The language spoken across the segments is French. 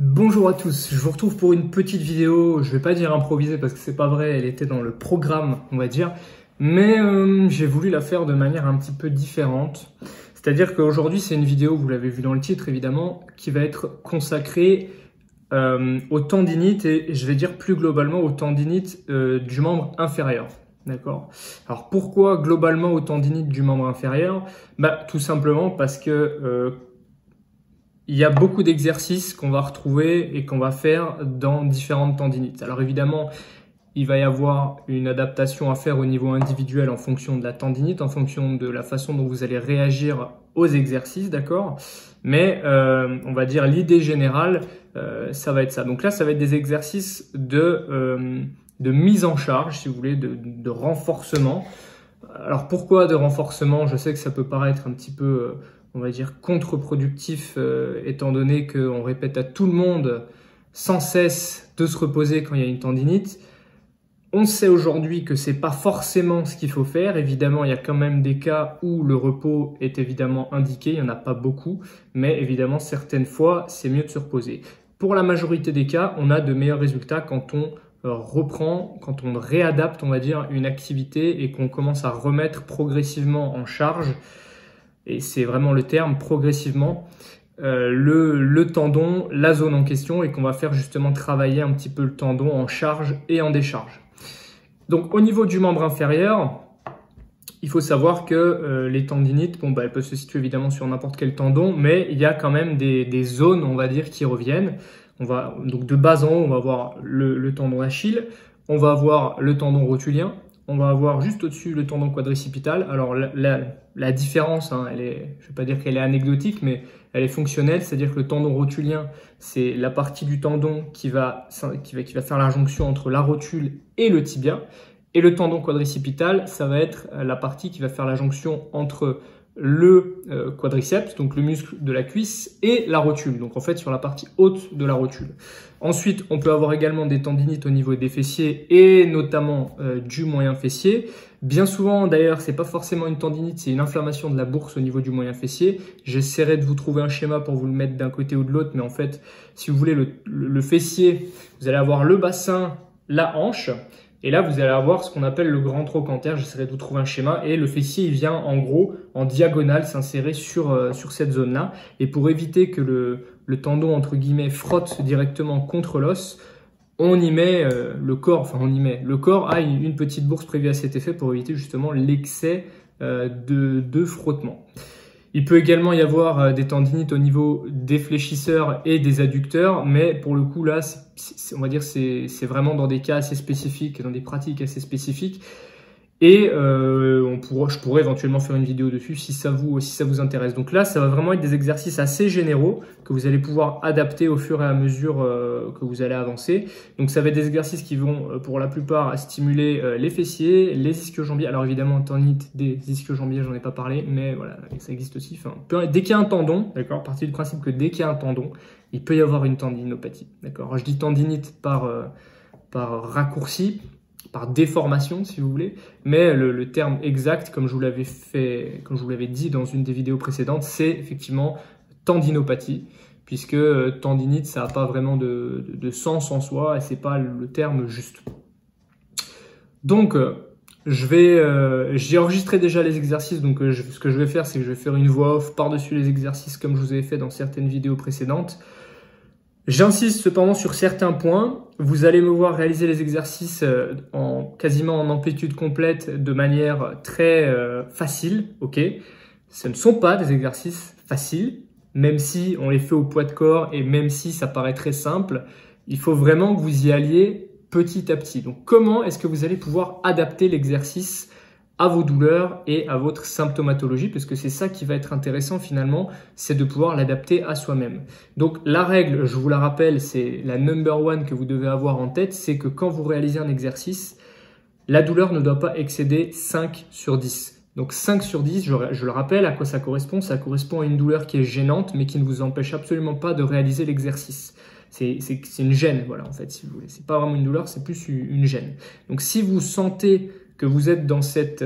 Bonjour à tous, je vous retrouve pour une petite vidéo, je vais pas dire improvisée parce que c'est pas vrai, elle était dans le programme on va dire, mais j'ai voulu la faire de manière un petit peu différente. C'est-à-dire qu'aujourd'hui c'est une vidéo, vous l'avez vu dans le titre évidemment, qui va être consacrée aux tendinites et je vais dire plus globalement aux tendinites du membre inférieur. D'accord. Alors pourquoi globalement aux tendinites du membre inférieur? Tout simplement parce que il y a beaucoup d'exercices qu'on va retrouver et qu'on va faire dans différentes tendinites. Alors évidemment, il va y avoir une adaptation à faire au niveau individuel en fonction de la tendinite, en fonction de la façon dont vous allez réagir aux exercices, d'accord? Mais on va dire l'idée générale, ça va être ça. Donc là, ça va être des exercices de mise en charge, si vous voulez, de renforcement. Alors pourquoi de renforcement? Je sais que ça peut paraître un petit peu on va dire contre-productif étant donné qu'on répète à tout le monde sans cesse de se reposer quand il y a une tendinite. On sait aujourd'hui que c'est pas forcément ce qu'il faut faire. Évidemment, il y a quand même des cas où le repos est évidemment indiqué. Il n'y en a pas beaucoup, mais évidemment, certaines fois, c'est mieux de se reposer. Pour la majorité des cas, on a de meilleurs résultats quand on reprend, quand on réadapte, on va dire, une activité et qu'on commence à remettre progressivement en charge. Et c'est vraiment le terme, progressivement, le tendon, la zone en question, et qu'on va faire justement travailler un petit peu le tendon en charge et en décharge. Donc au niveau du membre inférieur, il faut savoir que les tendinites, elles peuvent se situer évidemment sur n'importe quel tendon, mais il y a quand même des zones, on va dire, qui reviennent. Donc de bas en haut, on va avoir le tendon d'Achille, on va avoir le tendon rotulien, on va avoir juste au-dessus le tendon quadricipital. Alors la différence, je ne vais pas dire qu'elle est anecdotique, mais elle est fonctionnelle. C'est-à-dire que le tendon rotulien, c'est la partie du tendon qui va faire la jonction entre la rotule et le tibia. Et le tendon quadricipital, ça va être la partie qui va faire la jonction entre le quadriceps, donc le muscle de la cuisse, et la rotule, donc en fait sur la partie haute de la rotule. Ensuite, on peut avoir également des tendinites au niveau des fessiers et notamment du moyen fessier. Bien souvent, d'ailleurs, c'est pas forcément une tendinite, c'est une inflammation de la bourse au niveau du moyen fessier. J'essaierai de vous trouver un schéma pour vous le mettre d'un côté ou de l'autre, mais en fait, si vous voulez, le fessier, vous allez avoir le bassin, la hanche. Et là, vous allez avoir ce qu'on appelle le grand trochanter. J'essaierai de vous trouver un schéma. Et le fessier, il vient en gros en diagonale s'insérer sur cette zone-là. Et pour éviter que le tendon, entre guillemets, frotte directement contre l'os, on y met le corps. Le corps a une petite bourse prévue à cet effet pour éviter justement l'excès de frottement. Il peut également y avoir des tendinites au niveau des fléchisseurs et des adducteurs, mais pour le coup là, on va dire c'est vraiment dans des cas assez spécifiques, dans des pratiques assez spécifiques. Et je pourrais éventuellement faire une vidéo dessus si ça vous intéresse. Donc là, ça va vraiment être des exercices assez généraux que vous allez pouvoir adapter au fur et à mesure que vous allez avancer. Donc ça va être des exercices qui vont pour la plupart stimuler les fessiers, les ischio-jambiers. Alors évidemment, tendinite des ischio-jambiers, j'en ai pas parlé, mais voilà, ça existe aussi. Dès qu'il y a un tendon, d'accord, partir du principe que dès qu'il y a un tendon, il peut y avoir une tendinopathie, d'accord. Je dis tendinite par raccourci, par déformation si vous voulez, mais le terme exact, comme je vous l'avais dit dans une des vidéos précédentes, c'est effectivement tendinopathie, puisque tendinite, ça n'a pas vraiment de sens en soi et c'est pas le terme juste. Donc j'ai enregistré déjà les exercices, donc ce que je vais faire, c'est que je vais faire une voix off par-dessus les exercices comme je vous avais fait dans certaines vidéos précédentes. J'insiste cependant sur certains points. Vous allez me voir réaliser les exercices quasiment en amplitude complète de manière très facile. Ok, ce ne sont pas des exercices faciles, même si on les fait au poids de corps et même si ça paraît très simple. Il faut vraiment que vous y alliez petit à petit. Donc comment est-ce que vous allez pouvoir adapter l'exercice à vos douleurs et à votre symptomatologie, parce que c'est ça qui va être intéressant finalement, c'est de pouvoir l'adapter à soi-même. Donc la règle, je vous la rappelle, c'est la number one que vous devez avoir en tête, c'est que quand vous réalisez un exercice, la douleur ne doit pas excéder 5 sur 10. Donc 5 sur 10, je le rappelle, à quoi ça correspond? Ça correspond à une douleur qui est gênante, mais qui ne vous empêche absolument pas de réaliser l'exercice. C'est une gêne, voilà, en fait, si vous voulez. C'est pas vraiment une douleur, c'est plus une gêne. Donc si vous sentez que vous êtes dans cet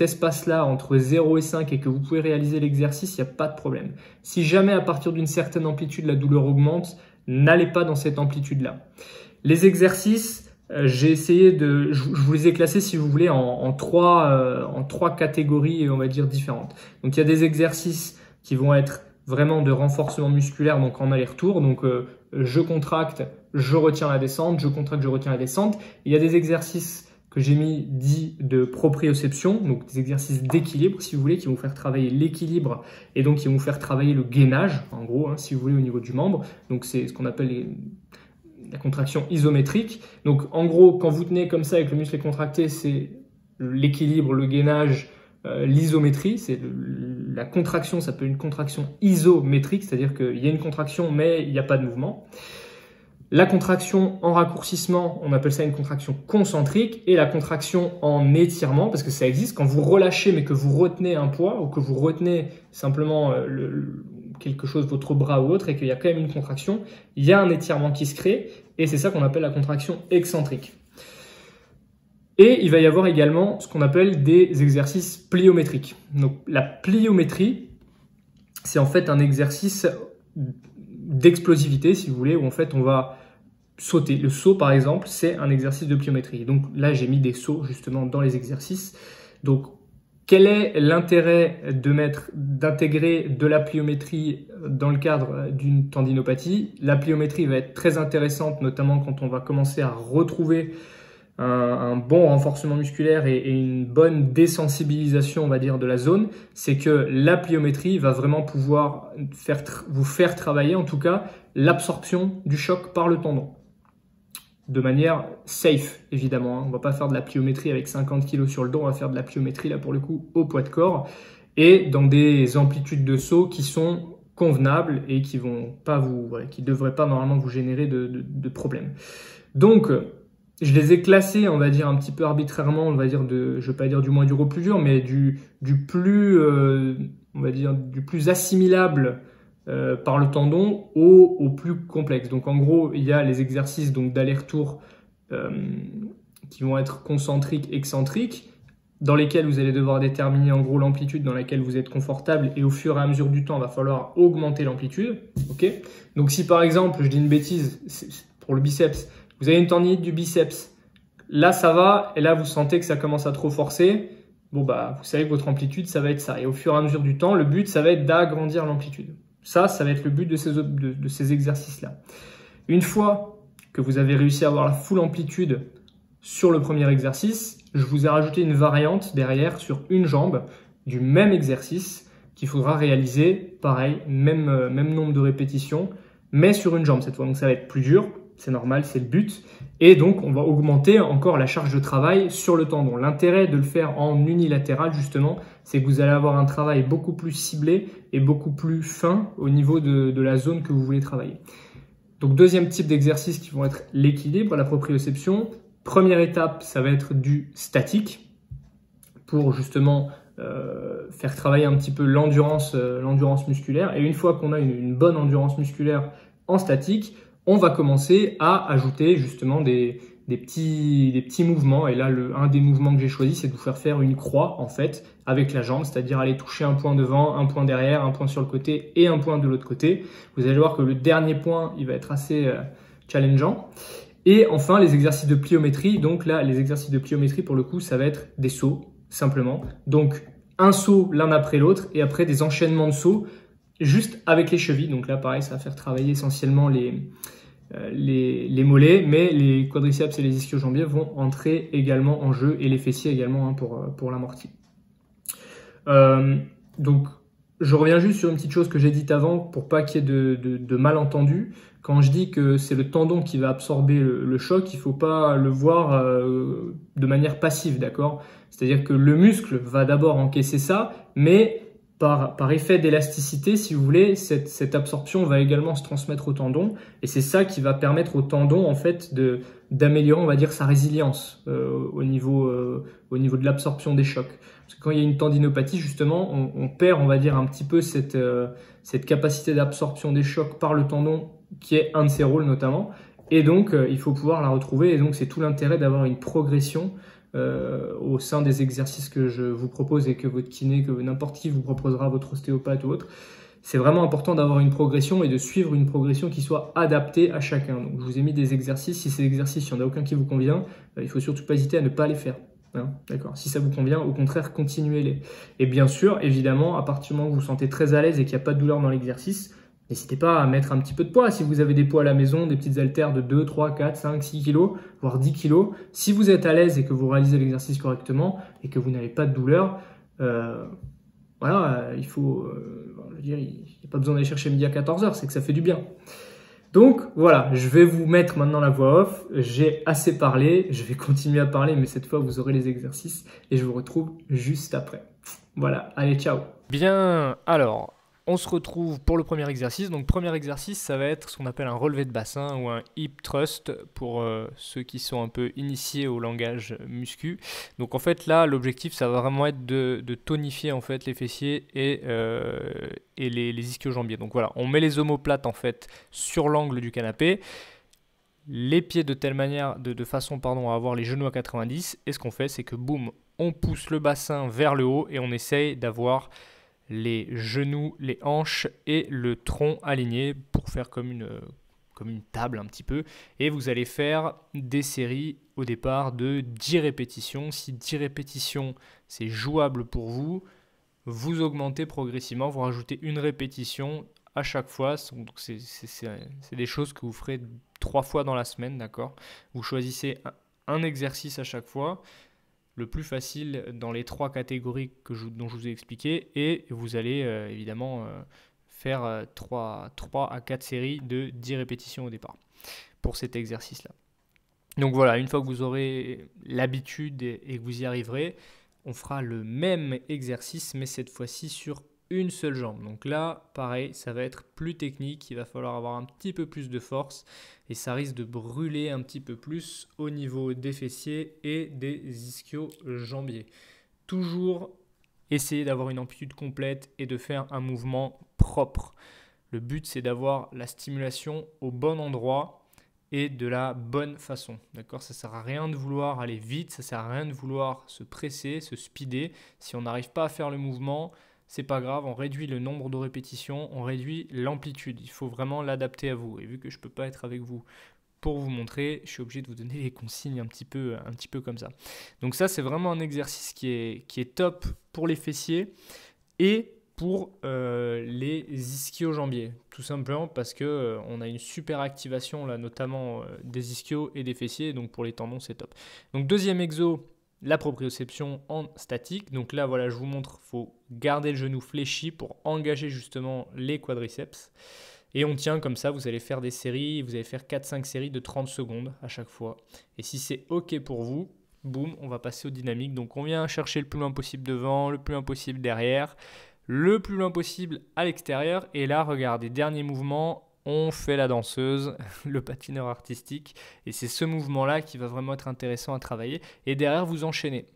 espace-là entre 0 et 5 et que vous pouvez réaliser l'exercice, il n'y a pas de problème. Si jamais à partir d'une certaine amplitude la douleur augmente, n'allez pas dans cette amplitude-là. Les exercices, j'ai essayé de, je vous les ai classés si vous voulez en trois catégories, on va dire différentes. Donc il y a des exercices qui vont être vraiment de renforcement musculaire, donc en aller-retour. Donc je contracte, je retiens la descente, je contracte, je retiens la descente. Il y a des exercices que j'ai mis dits de proprioception, donc des exercices d'équilibre si vous voulez, qui vont faire travailler l'équilibre et donc qui vont faire travailler le gainage, en gros, si vous voulez, au niveau du membre. Donc c'est ce qu'on appelle la contraction isométrique. Donc en gros, quand vous tenez comme ça avec le muscle contracté, c'est l'équilibre, le gainage, l'isométrie. C'est la contraction, ça peut être une contraction isométrique, c'est-à-dire qu'il y a une contraction mais il n'y a pas de mouvement. La contraction en raccourcissement, on appelle ça une contraction concentrique, et la contraction en étirement, parce que ça existe, quand vous relâchez mais que vous retenez un poids ou que vous retenez simplement quelque chose, votre bras ou autre, et qu'il y a quand même une contraction, il y a un étirement qui se crée, et c'est ça qu'on appelle la contraction excentrique. Et il va y avoir également ce qu'on appelle des exercices pliométriques. Donc la pliométrie, c'est en fait un exercice d'explosivité, si vous voulez, où en fait on va sauter. Le saut, par exemple, c'est un exercice de pliométrie. Donc là, j'ai mis des sauts justement dans les exercices. Donc, quel est l'intérêt d'intégrer de la pliométrie dans le cadre d'une tendinopathie? La pliométrie va être très intéressante, notamment quand on va commencer à retrouver un bon renforcement musculaire et une bonne désensibilisation, on va dire, de la zone. C'est que la pliométrie va vraiment pouvoir vous faire travailler, en tout cas, l'absorption du choc par le tendon. De manière safe, évidemment. On ne va pas faire de la pliométrie avec 50 kg sur le dos, on va faire de la pliométrie, là, pour le coup, au poids de corps, et dans des amplitudes de saut qui sont convenables et qui ne devraient pas normalement vous générer de problèmes. Donc, je les ai classés, on va dire, un petit peu arbitrairement, on va dire, je ne veux pas dire du moins dur au plus dur, mais du plus, on va dire, du plus assimilable par le tendon au plus complexe. Donc en gros, il y a les exercices d'aller-retour qui vont être concentriques, excentriques, dans lesquels vous allez devoir déterminer en gros l'amplitude dans laquelle vous êtes confortable, et au fur et à mesure du temps, il va falloir augmenter l'amplitude. Okay, donc si par exemple, je dis une bêtise, pour le biceps, vous avez une tendinite du biceps, là ça va, et là vous sentez que ça commence à trop forcer, bon bah vous savez que votre amplitude ça va être ça, et au fur et à mesure du temps, le but ça va être d'agrandir l'amplitude. Ça va être le but de ces exercices-là. Une fois que vous avez réussi à avoir la full amplitude sur le premier exercice, je vous ai rajouté une variante derrière sur une jambe du même exercice qu'il faudra réaliser, pareil, même nombre de répétitions, mais sur une jambe cette fois. Donc ça va être plus dur, c'est normal, c'est le but. Et donc on va augmenter encore la charge de travail sur le tendon. L'intérêt de le faire en unilatéral justement, c'est que vous allez avoir un travail beaucoup plus ciblé et beaucoup plus fin au niveau de la zone que vous voulez travailler. Donc deuxième type d'exercice qui vont être l'équilibre, la proprioception. Première étape, ça va être du statique pour justement faire travailler un petit peu l'endurance musculaire. Et une fois qu'on a une bonne endurance musculaire en statique, on va commencer à ajouter justement des petits mouvements. Et là, un des mouvements que j'ai choisi, c'est de vous faire une croix en fait avec la jambe, c'est-à-dire aller toucher un point devant, un point derrière, un point sur le côté et un point de l'autre côté. Vous allez voir que le dernier point, il va être assez challengeant. Et enfin, les exercices de pliométrie. Donc là, les exercices de pliométrie, pour le coup, ça va être des sauts, simplement. Donc, un saut l'un après l'autre et après des enchaînements de sauts juste avec les chevilles. Donc là, pareil, ça va faire travailler essentiellement les mollets, mais les quadriceps et les ischio-jambiers vont entrer également en jeu, et les fessiers également pour l'amorti. Donc, je reviens juste sur une petite chose que j'ai dite avant pour pas qu'il y ait de malentendus. Quand je dis que c'est le tendon qui va absorber le choc, il faut pas le voir de manière passive, d'accord? C'est-à-dire que le muscle va d'abord encaisser ça, mais par effet d'élasticité, si vous voulez, cette absorption va également se transmettre au tendon, et c'est ça qui va permettre au tendon en fait d'améliorer, on va dire, sa résilience au niveau de l'absorption des chocs. Parce que quand il y a une tendinopathie, justement, on perd, on va dire, un petit peu cette capacité d'absorption des chocs par le tendon, qui est un de ses rôles notamment, et donc il faut pouvoir la retrouver, et donc c'est tout l'intérêt d'avoir une progression au sein des exercices que je vous propose et que votre kiné, que n'importe qui vous proposera, votre ostéopathe ou autre. c'est vraiment important d'avoir une progression et de suivre une progression qui soit adaptée à chacun. Donc, je vous ai mis des exercices. Si ces exercices, il n'y en a aucun qui vous convient, il ne faut surtout pas hésiter à ne pas les faire. Hein, d'accord. Si ça vous convient, au contraire, continuez-les. Et bien sûr, évidemment, à partir du moment où vous vous sentez très à l'aise et qu'il n'y a pas de douleur dans l'exercice, n'hésitez pas à mettre un petit peu de poids. Si vous avez des poids à la maison, des petites haltères de 2, 3, 4, 5, 6 kilos, voire 10 kilos, si vous êtes à l'aise et que vous réalisez l'exercice correctement et que vous n'avez pas de douleur, voilà, il faut, je veux dire, il n'y a pas besoin d'aller chercher midi à 14h, c'est que ça fait du bien. Donc voilà, je vais vous mettre maintenant la voix off, j'ai assez parlé, je vais continuer à parler, mais cette fois vous aurez les exercices et je vous retrouve juste après. Voilà, allez, ciao. Bien, alors, on se retrouve pour le premier exercice. Donc, premier exercice, ça va être ce qu'on appelle un relevé de bassin ou un hip thrust pour ceux qui sont un peu initiés au langage muscu. Donc, en fait, là, l'objectif, ça va vraiment être de tonifier en fait les fessiers et les ischio-jambiers. Donc, voilà, on met les omoplates en fait sur l'angle du canapé. Les pieds de telle manière, de façon à avoir les genoux à 90. Et ce qu'on fait, c'est que boum, on pousse le bassin vers le haut et on essaye d'avoir les genoux, les hanches et le tronc alignés pour faire comme une table un petit peu. Et vous allez faire des séries au départ de 10 répétitions. Si 10 répétitions, c'est jouable pour vous, vous augmentez progressivement, vous rajoutez une répétition à chaque fois. Donc c'est des choses que vous ferez 3 fois dans la semaine, d'accord? Vous choisissez un exercice à chaque fois, le plus facile dans les 3 catégories dont je vous ai expliqué, et vous allez évidemment faire 3 à 4 séries de 10 répétitions au départ pour cet exercice-là. Donc voilà, une fois que vous aurez l'habitude et que vous y arriverez, on fera le même exercice, mais cette fois-ci sur une seule jambe. Donc là, pareil, ça va être plus technique, il va falloir avoir un petit peu plus de force et ça risque de brûler un petit peu plus au niveau des fessiers et des ischio-jambiers. Toujours essayer d'avoir une amplitude complète et de faire un mouvement propre. Le but, c'est d'avoir la stimulation au bon endroit et de la bonne façon. D'accord ? Ça ne sert à rien de vouloir aller vite, ça ne sert à rien de vouloir se presser, se speeder. Si on n'arrive pas à faire le mouvement, c'est pas grave, on réduit le nombre de répétitions, on réduit l'amplitude. Il faut vraiment l'adapter à vous. Et vu que je ne peux pas être avec vous pour vous montrer, je suis obligé de vous donner les consignes un petit peu comme ça. Donc ça, c'est vraiment un exercice qui est top pour les fessiers et pour les ischio-jambiers. Tout simplement parce qu'on a une super activation, là, notamment des ischios et des fessiers. Donc pour les tendons, c'est top. Donc deuxième exo, la proprioception en statique. Donc là, voilà, je vous montre, il faut garder le genou fléchi pour engager justement les quadriceps. Et on tient comme ça, vous allez faire des séries, vous allez faire 4-5 séries de 30 secondes à chaque fois. Et si c'est OK pour vous, boum, on va passer aux dynamiques. Donc on vient chercher le plus loin possible devant, le plus loin possible derrière, le plus loin possible à l'extérieur. Et là, regardez, dernier mouvement, on fait la danseuse, le patineur artistique. Et c'est ce mouvement-là qui va vraiment être intéressant à travailler. Et derrière, vous enchaînez.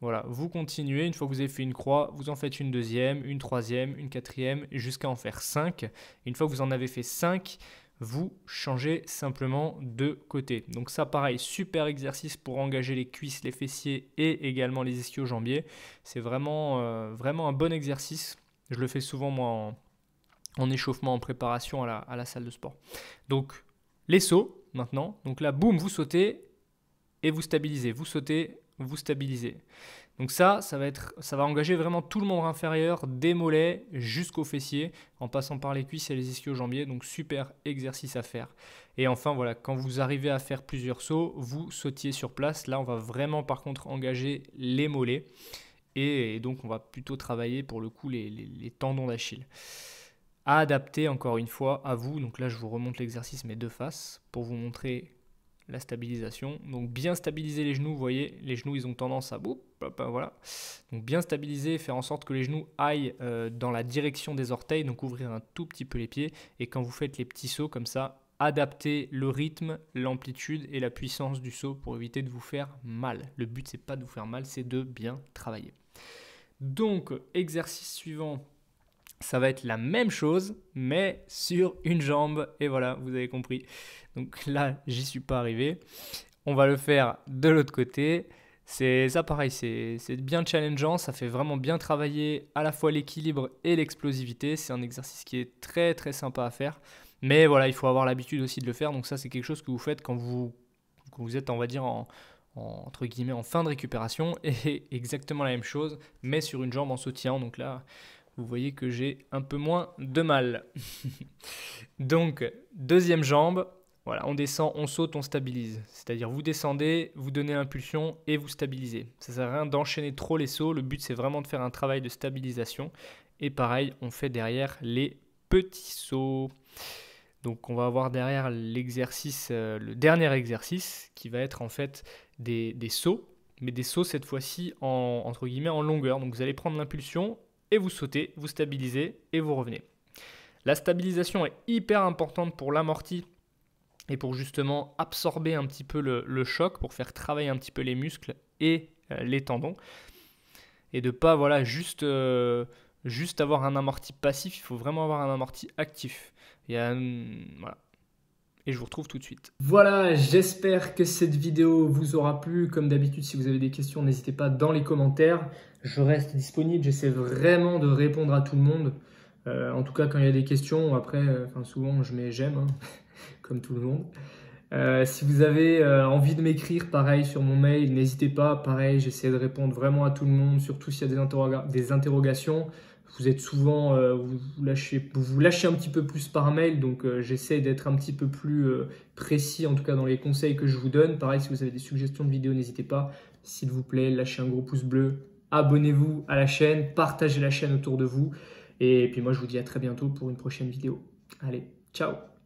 Voilà, vous continuez, une fois que vous avez fait une croix, vous en faites une deuxième, une troisième, une quatrième, jusqu'à en faire 5. Une fois que vous en avez fait 5, vous changez simplement de côté. Donc ça, pareil, super exercice pour engager les cuisses, les fessiers et également les ischio-jambiers. C'est vraiment, vraiment un bon exercice. Je le fais souvent, moi, en échauffement, en préparation à la salle de sport. Donc, les sauts, maintenant. Donc là, boum, vous sautez et vous stabilisez. Vous sautez, vous stabilisez. Donc ça va engager vraiment tout le membre inférieur, des mollets jusqu'aux fessiers, en passant par les cuisses et les ischio-jambiers. Donc super exercice à faire. Et enfin, voilà, quand vous arrivez à faire plusieurs sauts, vous sautiez sur place. Là, on va vraiment par contre engager les mollets. Et donc, on va plutôt travailler pour le coup les tendons d'Achille. À adapter encore une fois à vous. Donc là, je vous remonte l'exercice, mais de face, pour vous montrer la stabilisation. Donc bien stabiliser les genoux, vous voyez, les genoux ils ont tendance à voilà. Donc bien stabiliser, faire en sorte que les genoux aillent dans la direction des orteils, donc ouvrir un tout petit peu les pieds. Et quand vous faites les petits sauts comme ça, adaptez le rythme, l'amplitude et la puissance du saut pour éviter de vous faire mal. Le but c'est pas de vous faire mal, c'est de bien travailler. Donc exercice suivant. Ça va être la même chose, mais sur une jambe. Et voilà, vous avez compris. Donc là, j'y suis pas arrivé. On va le faire de l'autre côté. C'est ça pareil, c'est bien challengeant, ça fait vraiment bien travailler à la fois l'équilibre et l'explosivité. C'est un exercice qui est très très sympa à faire. Mais voilà, il faut avoir l'habitude aussi de le faire. Donc ça, c'est quelque chose que vous faites quand vous êtes, on va dire, entre guillemets, en fin de récupération. Et exactement la même chose, mais sur une jambe en sautillant. Donc là, vous voyez que j'ai un peu moins de mal. Donc, deuxième jambe. Voilà, on descend, on saute, on stabilise. C'est-à-dire vous descendez, vous donnez l'impulsion et vous stabilisez. Ça ne sert à rien d'enchaîner trop les sauts. Le but, c'est vraiment de faire un travail de stabilisation. Et pareil, on fait derrière les petits sauts. Donc on va avoir derrière l'exercice, le dernier exercice, qui va être en fait des sauts. Mais des sauts cette fois-ci entre guillemets en longueur. Donc vous allez prendre l'impulsion et vous sautez, vous stabilisez et vous revenez. La stabilisation est hyper importante pour l'amorti et pour justement absorber un petit peu le choc, pour faire travailler un petit peu les muscles et les tendons. Et de ne pas juste avoir un amorti passif, il faut vraiment avoir un amorti actif. Voilà. Et je vous retrouve tout de suite. Voilà, j'espère que cette vidéo vous aura plu. Comme d'habitude, si vous avez des questions, n'hésitez pas dans les commentaires. Je reste disponible, j'essaie vraiment de répondre à tout le monde. En tout cas, quand il y a des questions, après, souvent je mets j'aime, hein, comme tout le monde. Si vous avez envie de m'écrire, pareil, sur mon mail, n'hésitez pas. Pareil, j'essaie de répondre vraiment à tout le monde, surtout s'il y a des interrogations. Vous êtes souvent, vous lâchez un petit peu plus par mail, donc j'essaie d'être un petit peu plus précis, en tout cas dans les conseils que je vous donne. Pareil, si vous avez des suggestions de vidéos, n'hésitez pas. S'il vous plaît, lâchez un gros pouce bleu, abonnez-vous à la chaîne, partagez la chaîne autour de vous. Et puis moi, je vous dis à très bientôt pour une prochaine vidéo. Allez, ciao!